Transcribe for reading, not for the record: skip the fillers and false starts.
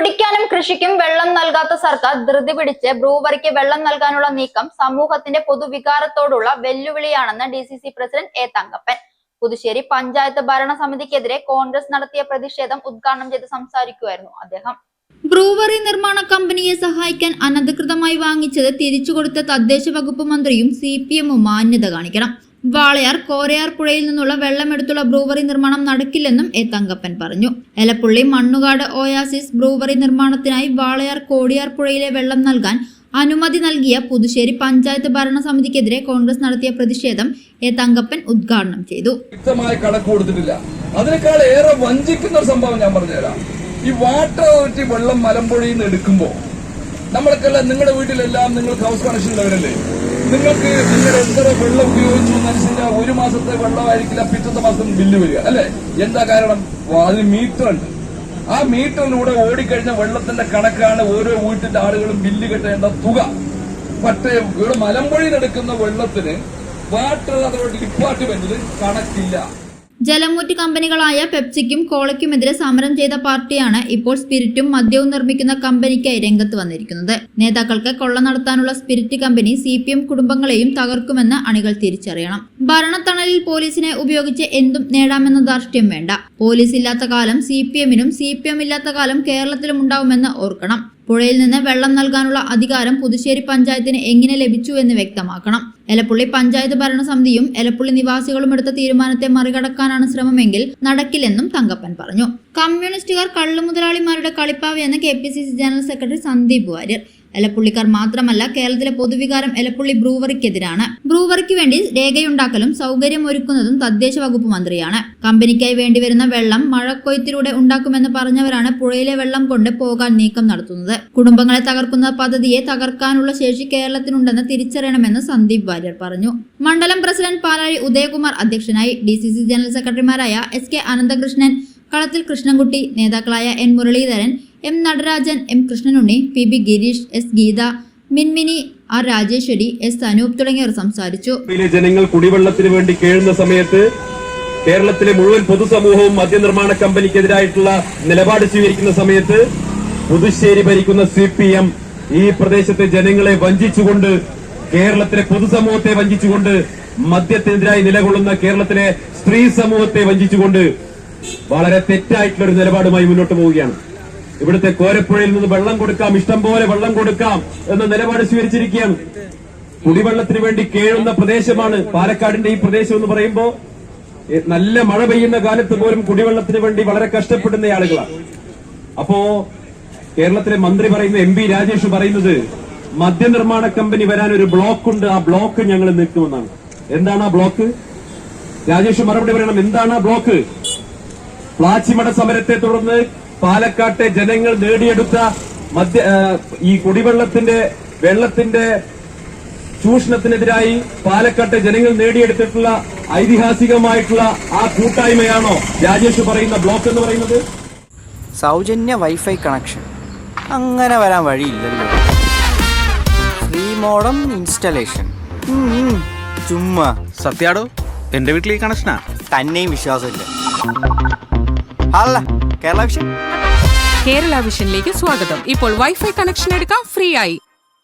കുടിക്കാനും കൃഷിക്കും വെള്ളം നൽകാത്ത സർക്കാർ ധൃതി പിടിച്ച് ബ്രൂവറിക്ക് വെള്ളം നൽകാനുള്ള നീക്കം സമൂഹത്തിന്റെ പൊതുവികാരത്തോടുള്ള വെല്ലുവിളിയാണെന്ന് DCC president A Thankappan Puthussery panchayat ഭരണസമിതിക്കെതിരെ കോൺഗ്രസ് നടത്തിയ പ്രതിഷേധം ഉദ്ഘാടനം ചെയ്ത് സംസാരിക്കുകയായിരുന്നു അദ്ദേഹം. ബ്രൂവറി നിർമ്മാണ കമ്പനിയെ സഹായിക്കാൻ അനധികൃതമായി വാങ്ങിച്ചത് തിരിച്ചുകൊടുത്ത തദ്ദേശ വകുപ്പ് മന്ത്രിയും CPM-ഉം മാന്യത കാണിക്കണം. വാളയാർ കോരയാർ പുഴയിൽ നിന്നുള്ള വെള്ളമെടുത്തുള്ള ബ്രൂവറി നിർമ്മാണം നടക്കില്ലെന്നും എ തങ്കപ്പൻ പറഞ്ഞു. എലപ്പുള്ളി മണ്ണുകാട് ഓയാസിസ് ബ്രൂവറി നിർമ്മാണത്തിനായി വാളയാർ കോടിയാർ പുഴയിലെ വെള്ളം നൽകാൻ അനുമതി നൽകിയ പുതുശ്ശേരി പഞ്ചായത്ത് ഭരണസമിതിക്കെതിരെ കോൺഗ്രസ് നടത്തിയ പ്രതിഷേധം എ തങ്കപ്പൻ ഉദ്ഘാടനം ചെയ്തു. വ്യക്തമായി കണക്ക് കൊടുത്തിട്ടില്ല. അതിനേക്കാൾ ഏറെ വഞ്ചിക്കുന്ന ഒരു സംഭവം ഞാൻ പറഞ്ഞുതരാം. ഈ വാട്ടർ അതോറിറ്റി വെള്ളം മലമ്പുഴയിൽ നിന്ന് എടുക്കുമ്പോൾ നമ്മൾക്കെല്ലാം നിങ്ങളുടെ വീട്ടിലെല്ലാം നിങ്ങൾക്ക് ഹൗസ് കണക്ഷൻ ഉള്ളവരല്ലേ, നിങ്ങൾക്ക് നിങ്ങളുടെ എത്ര വെള്ളം ഉപയോഗിച്ചു എന്നനുസരിച്ച് ഒരു മാസത്തെ വെള്ളമായിരിക്കില്ല പിറ്റത്തെ മാസം ബില്ല് വരിക അല്ലെ? എന്താ കാരണം? അതിന് മീറ്റർ ഉണ്ട്. ആ മീറ്ററിലൂടെ ഓടിക്കഴിഞ്ഞ വെള്ളത്തിന്റെ കണക്കാണ് ഓരോ വീട്ടിന്റെ ആളുകളും ബില്ല് കെട്ടേണ്ട തുക. പക്ഷേ ഇവിടെ മലമ്പുഴയിൽ എടുക്കുന്ന വെള്ളത്തിന് വാട്ടർ അതോറിറ്റി ഡിപ്പാർട്ട്മെന്റിൽ കണക്കില്ല. ജലമൂറ്റ് കമ്പനികളായ പെപ്സിക്കും കോളയ്ക്കുമെതിരെ സമരം ചെയ്ത പാർട്ടിയാണ് ഇപ്പോൾ സ്പിരിറ്റും മദ്യവും നിർമ്മിക്കുന്ന കമ്പനിക്കായി രംഗത്ത് വന്നിരിക്കുന്നത്. നേതാക്കൾക്ക് കൊള്ള നടത്താനുള്ള സ്പിരിറ്റ് കമ്പനി CPM കുടുംബങ്ങളെയും തകർക്കുമെന്ന് അണികൾ തിരിച്ചറിയണം. ഭരണത്തണലിൽ പോലീസിനെ ഉപയോഗിച്ച് എന്തും നേടാമെന്ന ധാർഷ്ട്യം വേണ്ട. പോലീസ് ഇല്ലാത്ത കാലം CPM-നും CPM ഇല്ലാത്ത കാലം കേരളത്തിലും ഉണ്ടാവുമെന്ന് ഓർക്കണം. പുഴയിൽ നിന്ന് വെള്ളം നൽകാനുള്ള അധികാരം പുതുശ്ശേരി പഞ്ചായത്തിന് എങ്ങനെ ലഭിച്ചു എന്ന് വ്യക്തമാക്കണം. എലപ്പുള്ളി പഞ്ചായത്ത് ഭരണസമിതിയും എലപ്പുള്ളി നിവാസികളും എടുത്ത തീരുമാനത്തെ മറികടക്കാനാണ് ശ്രമമെങ്കിൽ നടക്കില്ലെന്നും തങ്കപ്പൻ പറഞ്ഞു. കമ്മ്യൂണിസ്റ്റുകാർ കള്ളുമുതലാളിമാരുടെ കളിപ്പാവയെന്ന് KPCC general secretary Sandeep Warrier. എലപ്പുള്ളിക്കാർ മാത്രമല്ല, കേരളത്തിലെ പൊതുവികാരം എലപ്പുള്ളി ബ്രൂവറിക്കെതിരാണ്. ബ്രൂവറിക്ക് വേണ്ടി രേഖയുണ്ടാക്കലും സൗകര്യം ഒരുക്കുന്നതും തദ്ദേശ വകുപ്പ് മന്ത്രിയാണ്. കമ്പനിക്കായി വേണ്ടിവരുന്ന വെള്ളം മഴക്കൊയ്ത്തിലൂടെ ഉണ്ടാക്കുമെന്ന് പറഞ്ഞവരാണ് പുഴയിലെ വെള്ളം കൊണ്ട് പോകാൻ നീക്കം നടത്തുന്നത്. കുടുംബങ്ങളെ തകർക്കുന്ന പദ്ധതിയെ തകർക്കാനുള്ള ശേഷി കേരളത്തിനുണ്ടെന്ന് തിരിച്ചറിയണമെന്ന് സന്ദീപ് വാര്യർ പറഞ്ഞു. മണ്ഡലം പ്രസിഡന്റ് പാലാഴി ഉദയകുമാർ അധ്യക്ഷനായി. DCC ജനറൽ സെക്രട്ടറിമാരായ SK അനന്തകൃഷ്ണൻ, കളത്തിൽ കൃഷ്ണൻകുട്ടി, നേതാക്കളായ N Muraleedharan, M Natarajan, M Krishnanunni, PB Girish, S Geetha, Minmini, R Rajeshwari, S Anoop തുടങ്ങിയവർ സംസാരിച്ചു. ജനങ്ങൾ കുടിവെള്ളത്തിന് വേണ്ടി കേഴുന്ന സമയത്ത് കേരളത്തിലെ മുഴുവൻ പൊതുസമൂഹവും മദ്യനിർമ്മാണ കമ്പനിക്കെതിരായിട്ടുള്ള നിലപാട് സ്വീകരിക്കുന്ന സമയത്ത് പുതുശ്ശേരി ഭരിക്കുന്ന CPM ഈ പ്രദേശത്തെ ജനങ്ങളെ വഞ്ചിച്ചുകൊണ്ട്, കേരളത്തിലെ പൊതുസമൂഹത്തെ വഞ്ചിച്ചുകൊണ്ട്, മദ്യത്തിനെതിരായി നിലകൊള്ളുന്ന കേരളത്തിലെ സ്ത്രീ സമൂഹത്തെ വഞ്ചിച്ചുകൊണ്ട് വളരെ തെറ്റായിട്ടുള്ള ഒരു നിലപാടുമായി മുന്നോട്ട് പോവുകയാണ്. ഇവിടുത്തെ കോരപ്പുഴയിൽ നിന്ന് വെള്ളം കൊടുക്കാം, ഇഷ്ടം പോലെ വെള്ളം കൊടുക്കാം എന്ന നിലപാട് സ്വീകരിച്ചിരിക്കുകയാണ്. കുടിവെള്ളത്തിന് വേണ്ടി കേഴുന്ന പ്രദേശമാണ് പാലക്കാടിന്റെ ഈ പ്രദേശം എന്ന് പറയുമ്പോൾ. നല്ല മഴ പെയ്യുന്ന കാലത്ത് പോലും കുടിവെള്ളത്തിന് വേണ്ടി വളരെ കഷ്ടപ്പെടുന്ന ആളുകളാണ്. അപ്പോ കേരളത്തിലെ മന്ത്രി പറയുന്ന MP രാജേഷ് പറയുന്നത് മദ്യനിർമ്മാണ കമ്പനി വരാൻ ഒരു ബ്ലോക്ക് ഉണ്ട്, ആ ബ്ലോക്ക് ഞങ്ങൾ നിൽക്കുമെന്നാണ്. എന്താണ് ആ ബ്ലോക്ക്? രാജേഷ് മറുപടി പറയണം. എന്താണ് ആ ബ്ലോക്ക്? പ്ലാച്ചിമട സമരത്തെ തുടർന്ന് പാലക്കാട്ടെ ജനങ്ങൾ നേടിയെടുത്ത ഈ വെള്ളത്തിന്റെ ചൂഷണത്തിനെതിരായി പാലക്കാട്ടെ ജനങ്ങൾ നേടിയെടുത്തിട്ടുള്ള ഐതിഹാസികമായിട്ടുള്ള ആ കൂട്ടായ്മയാണോ രാജേഷ് പറയുന്ന ബ്ലോക്ക് എന്ന് പറയുന്നത്? സൗജന്യ വൈഫൈ കണക്ഷൻ അങ്ങനെ വരാൻ വഴിയില്ലല്ലോ. ഫ്രീ മോഡം ഇൻസ്റ്റലേഷൻ ചുമ്മാ. സത്യാടോ, എന്റെ വീട്ടിൽ ഈ കണക്ഷനാ. തന്നെയും വിശ്വാസമില്ല. അല്ല, കേരള വിഷൻ. കേരള വിഷനിലേക്ക് സ്വാഗതം. ഇപ്പോൾ വൈഫൈ കണക്ഷൻ എടുക്കാം ഫ്രീ ആയി.